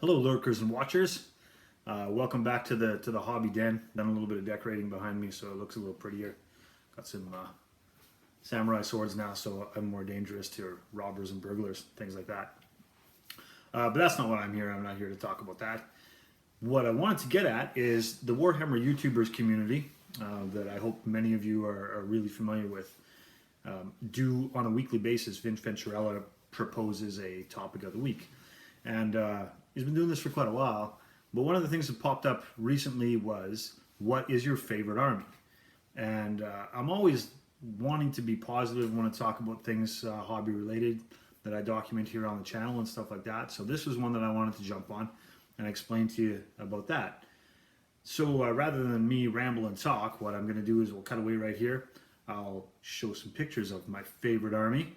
Hello, lurkers and watchers. Welcome back to the hobby den. Done a little bit of decorating behind me, so it looks a little prettier. Got some samurai swords now, so I'm more dangerous to robbers and burglars, things like that. But that's not what I'm here. I'm not here to talk about that. What I wanted to get at is the Warhammer YouTubers community that I hope many of you are really familiar with. Do on a weekly basis, Vince Venturella proposes a topic of the week, and he's been doing this for quite a while. But one of the things that popped up recently was, "What is your favorite army?" And I'm always wanting to be positive when I talk about things hobby related that I document here on the channel and stuff like that. So this was one that I wanted to jump on and explain to you about that. So rather than me ramble and talk, what I'm going to do is we'll cut away right here. I'll show some pictures of my favorite army.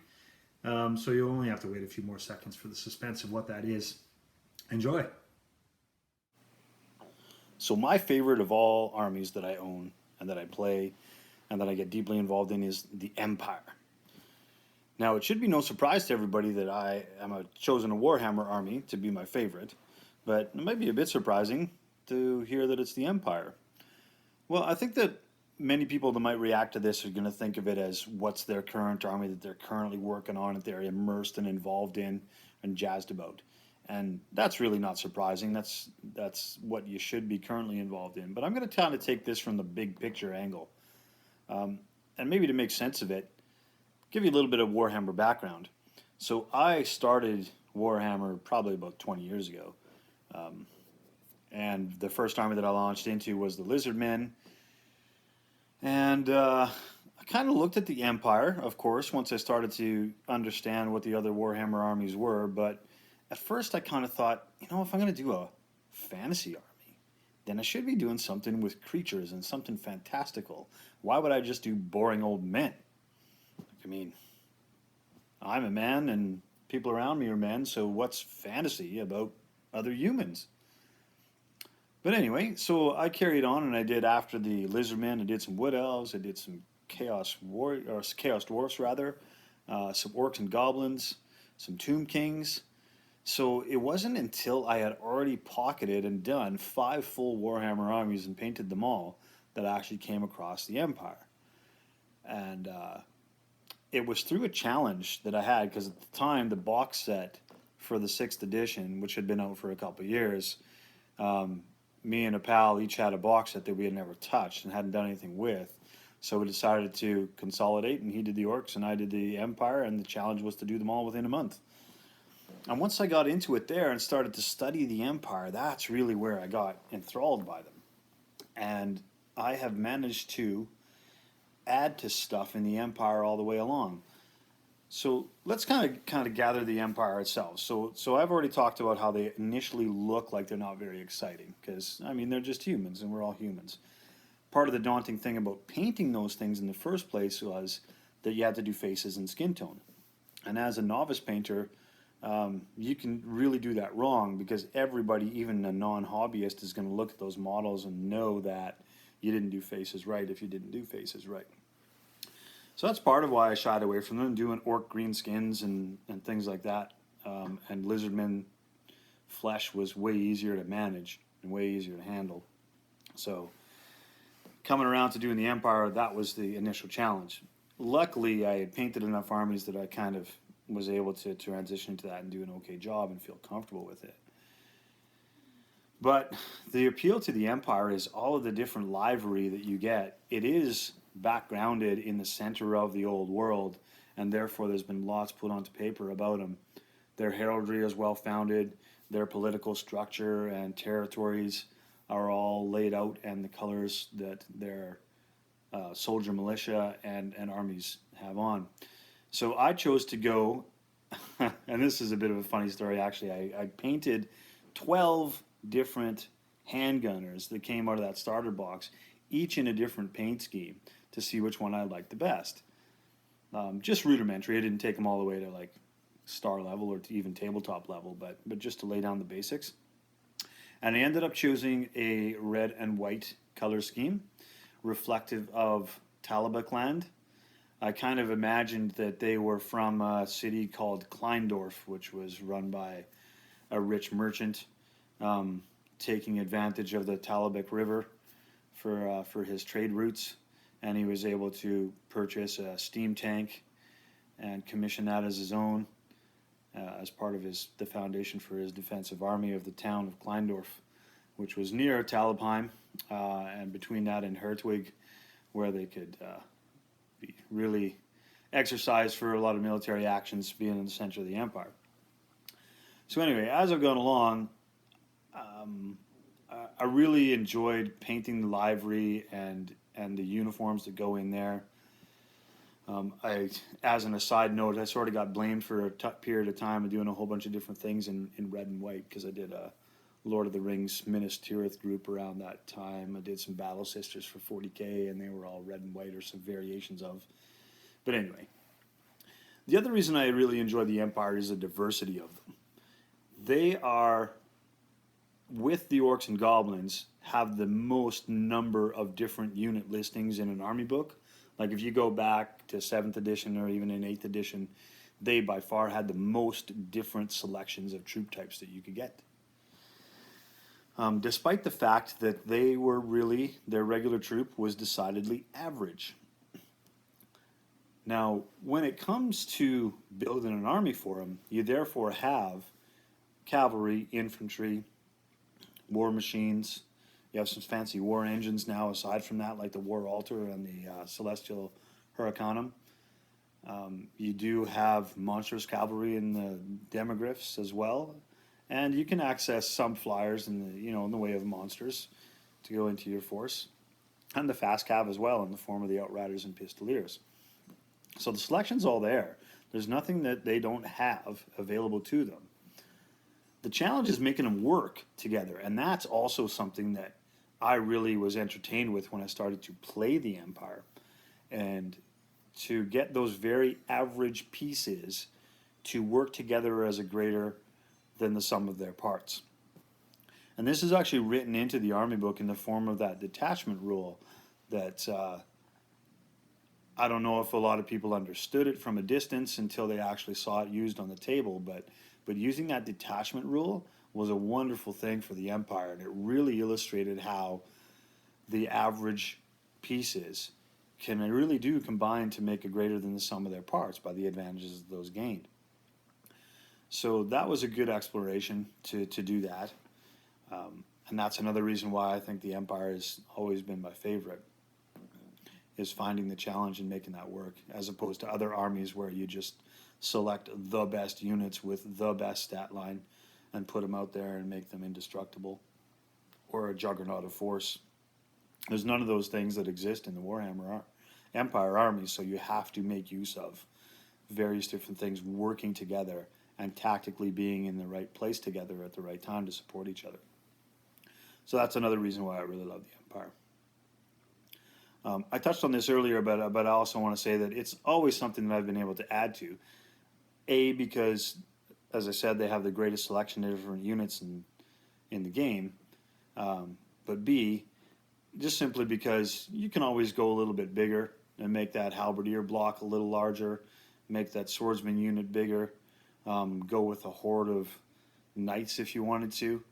So you'll only have to wait a few more seconds for the suspense of what that is. Enjoy. So my favorite of all armies that I own and that I play and that I get deeply involved in is the Empire. Now, it should be no surprise to everybody that I am chosen a Warhammer army to be my favorite, but it might be a bit surprising to hear that it's the Empire. Well, I think that many people that might react to this are going to think of it as what's their current army that they're currently working on, that they're immersed and involved in and jazzed about. And that's really not surprising. That's what you should be currently involved in. But I'm going to kind of take this from the big picture angle, and maybe to make sense of it, give you a little bit of Warhammer background. So I started Warhammer probably about 20 years ago, and the first army that I launched into was the Lizardmen, and I kind of looked at the Empire, of course, once I started to understand what the other Warhammer armies were. But at first, I kind of thought, if I'm going to do a fantasy army, then I should be doing something with creatures and something fantastical. Why would I just do boring old men? I mean, I'm a man and people around me are men, so what's fantasy about other humans? But anyway, so I carried on and I did after the Lizardmen. I did some Wood Elves. I did some Chaos Dwarfs rather, some Orcs and Goblins, some Tomb Kings. So it wasn't until I had already pocketed and done 5 full Warhammer armies and painted them all that I actually came across the Empire. And it was through a challenge that I had, because at the time the box set for the 6th edition, which had been out for a couple of years, me and a pal each had a box set that we had never touched and hadn't done anything with. So we decided to consolidate, and he did the Orcs and I did the Empire, and the challenge was to do them all within a month. And once I got into it there and started to study the Empire, that's really where I got enthralled by them. And I have managed to add to stuff in the Empire all the way along. So let's kind of gather the Empire itself. So I've already talked about how they initially look like they're not very exciting, because I mean they're just humans and we're all humans. Part of the daunting thing about painting those things in the first place was that you had to do faces and skin tone. And as a novice painter, you can really do that wrong, because everybody, even a non-hobbyist, is going to look at those models and know that you didn't do faces right if you didn't do faces right. So that's part of why I shied away from them, doing orc green skins and things like that. And Lizardmen flesh was way easier to manage and way easier to handle. So coming around to doing the Empire, that was the initial challenge. Luckily, I had painted enough armies that I kind of was able to transition to that and do an okay job and feel comfortable with it. But the appeal to the Empire is all of the different livery that you get. It is backgrounded in the center of the old world, and therefore there's been lots put onto paper about them. Their heraldry is well founded, their political structure and territories are all laid out, and the colors that their soldier militia and armies have on. So I chose to go, and this is a bit of a funny story actually. I painted 12 different handgunners that came out of that starter box, each in a different paint scheme, to see which one I liked the best. Just rudimentary. I didn't take them all the way to like star level or to even tabletop level, but just to lay down the basics. And I ended up choosing a red and white color scheme, reflective of Talabak land. I kind of imagined that they were from a city called Kleindorf, which was run by a rich merchant. taking advantage of the Talabek River for his trade routes, and he was able to purchase a steam tank and commission that as his own as part of the foundation for his defensive army of the town of Kleindorf, which was near Talabheim, and between that and Hertwig, where they could be really exercised for a lot of military actions, being in the center of the empire. So anyway, as I've gone along, I really enjoyed painting the livery and the uniforms that go in there. As an aside note, I sort of got blamed for a period of time of doing a whole bunch of different things in red and white, because I did a Lord of the Rings Minas Tirith group around that time. I did some Battle Sisters for 40K, and they were all red and white or some variations of. But anyway, the other reason I really enjoy the Empire is the diversity of them. They are, with the Orcs and Goblins, have the most number of different unit listings in an army book. Like if you go back to 7th edition or even in 8th edition, they by far had the most different selections of troop types that you could get. Despite the fact that their regular troop was decidedly average. Now, when it comes to building an army for them, you therefore have cavalry, infantry, war machines. You have some fancy war engines now, aside from that, like the War Altar and the Celestial Hurricanum. You do have monstrous cavalry in the demogryphs as well, and you can access some flyers in the way of monsters to go into your force, and the fast cav as well in the form of the Outriders and Pistoliers. So the selection's all there. There's nothing that they don't have available to them. The challenge is making them work together, and that's also something that I really was entertained with when I started to play the Empire, and to get those very average pieces to work together as a greater than the sum of their parts. And this is actually written into the army book in the form of that detachment rule that I don't know if a lot of people understood it from a distance until they actually saw it used on the table, but using that detachment rule was a wonderful thing for the Empire, and it really illustrated how the average pieces can really do combine to make a greater than the sum of their parts by the advantages of those gained. So that was a good exploration to do that, and that's another reason why I think the Empire has always been my favorite, is finding the challenge and making that work, as opposed to other armies where you just select the best units with the best stat line and put them out there and make them indestructible, or a juggernaut of force. There's none of those things that exist in the Warhammer Empire army, so you have to make use of various different things working together and tactically being in the right place together at the right time to support each other. So that's another reason why I really love the Empire. I touched on this earlier, but I also want to say that it's always something that I've been able to add to. A, because, as I said, they have the greatest selection of different units in the game. But B, just simply because you can always go a little bit bigger and make that halberdier block a little larger, make that swordsman unit bigger, go with a horde of knights if you wanted to,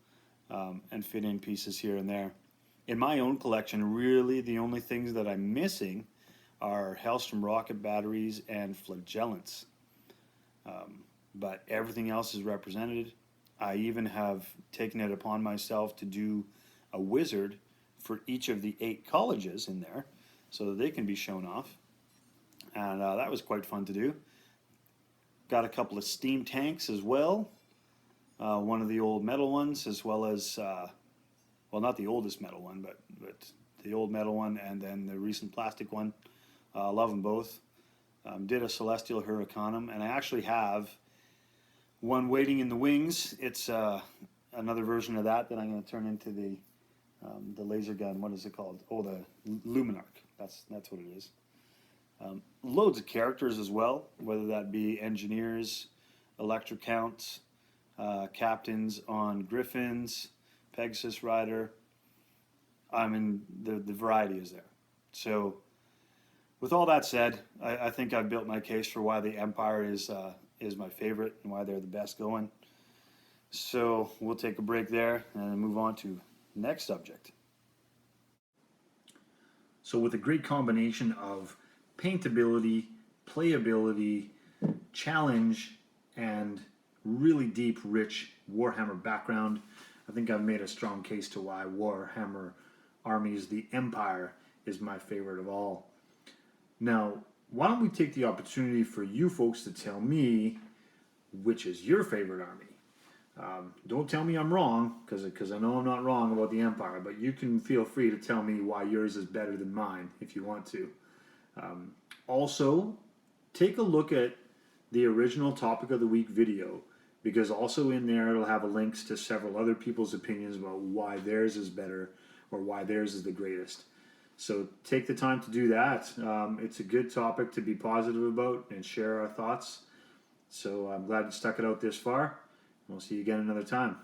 and fit in pieces here and there. In my own collection, really the only things that I'm missing are Hellstrom rocket batteries and flagellants. But everything else is represented. I even have taken it upon myself to do a wizard for each of the 8 colleges in there, so that they can be shown off. And that was quite fun to do. Got a couple of steam tanks as well. One of the old metal ones, as well as, well, not the oldest metal one, but the old metal one, and then the recent plastic one. Love them both. Did a Celestial Hurricanum, and I actually have one waiting in the wings. It's another version of that I'm going to turn into the laser gun. What is it called? Oh, the Luminarch. That's what it is. Loads of characters as well, whether that be engineers, electrocounts, captains on Griffins, Pegasus Rider. I mean, the variety is there. So, with all that said, I think I've built my case for why the Empire is my favorite and why they're the best going. So we'll take a break there and then move on to next subject. So with a great combination of paintability, playability, challenge, and really deep, rich Warhammer background, I think I've made a strong case to why Warhammer Armies: The Empire is my favorite of all. Now, why don't we take the opportunity for you folks to tell me which is your favorite army? Don't tell me I'm wrong, because I know I'm not wrong about the Empire, but you can feel free to tell me why yours is better than mine if you want to. Also, take a look at the original topic of the week video, because also in there it'll have links to several other people's opinions about why theirs is better or why theirs is the greatest. So take the time to do that. It's a good topic to be positive about and share our thoughts. So I'm glad you stuck it out this far. We'll see you again another time.